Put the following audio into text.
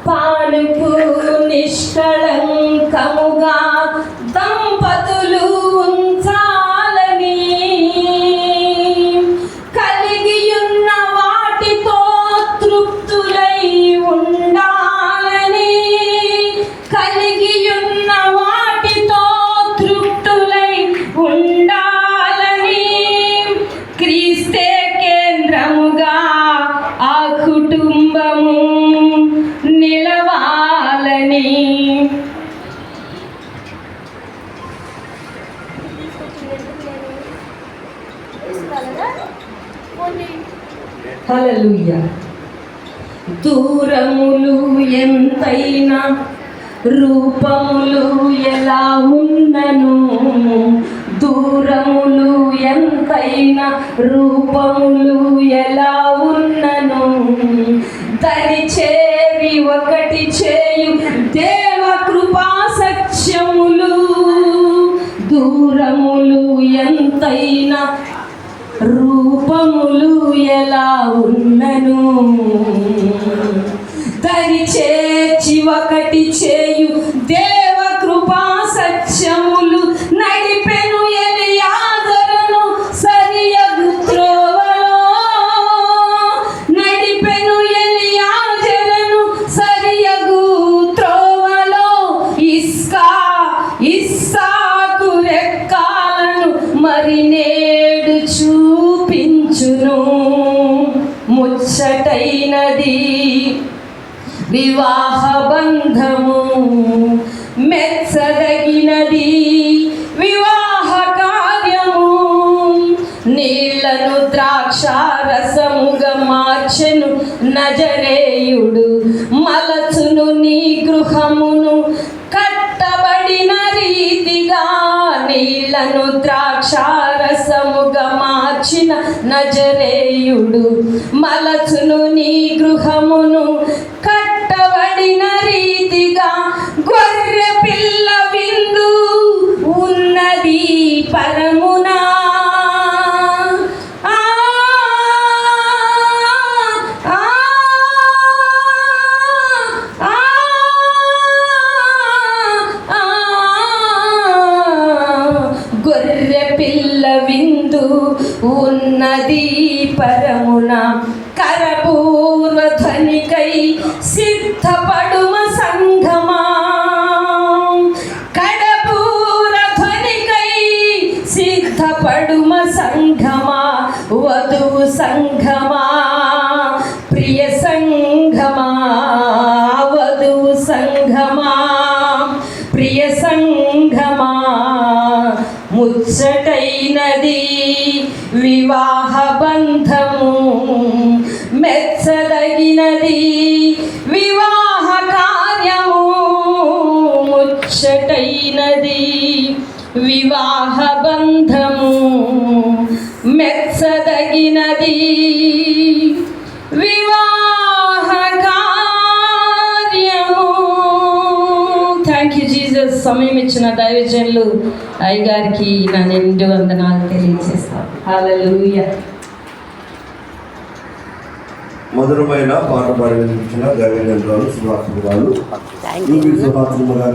పానుపు నిష్కళంకముగా దంపతులు ఉంచాలని కలిగియున్న వాటితో తృప్తులై ఉండాలని కలిగియున్న వాటితో తృప్తులై ఉండాలని క్రీస్తే కేంద్రముగా ఆ కుటుంబము నిలవాలని. హల్లెలూయా. దూరములు ఎంతైనా రూపములు ఎలా ఉన్నను, దూరములు ఎంతైనా రూపములు ఎలా ఉన్నను, తని చేరి ఒకటి చేయు దేవ కృపా సత్యములు. దూరములు ఎంతైనా రూపములు ఎలా ఉన్నను, తని చేర్చి ఒకటి చేయు దేవ కృపా సత్యములు. నడిపెను ఎలియాజరును సరియగు త్రోవలో, నడిపెను ఎలియాజరును సరియగు త్రోవలో. ఇస్సాకు రెక్కాలను మరి నేడు చూపించును. ముచ్చటైనది వివాహ బంధము, మెచ్చదగినది వివాహ కార్యము. నీళ్లను ద్రాక్షారసముగా మార్చెను నజరేయుడు, మలచును నీ గృహమును కట్టబడిన రీతిగా. నీళ్లను ద్రాక్షారసముగా మార్చిన నజరేయుడు, మలచును నీ గృహమును కట్టబడిన రీతిగా. గొర్రె పిల్ల విందు ఉన్నది పరమునా, గొర్రె పిల్ల విందు ఉన్నది పరమున. కరపూర్వ ధ్వనికై సిద్ధపడుమ సంఘమా, కడపూర ధ్వనికై సిద్ధపడుమ సంఘమా. వధువు సంఘమా, ప్రియ సంఘమా, వధువు సంఘమా, ప్రియ సంఘమా. ముచ్చటైనది వివాహ బంధము, మెచ్చదగినది వివాహ కార్యము. ముచ్చటైనది వివాహ బంధము, మెచ్చదగినది వివాహ కార్యము. Thank you Jesus. సమయం ఇచ్చిన దైవజనులు అయ్యగారికి నా నిండు వందనాలు తెలియజేస్తాను. హల్లెలూయా. మధురమైన పాట పాడి వినిపించిన దైవజనులు సుహాసిని గారు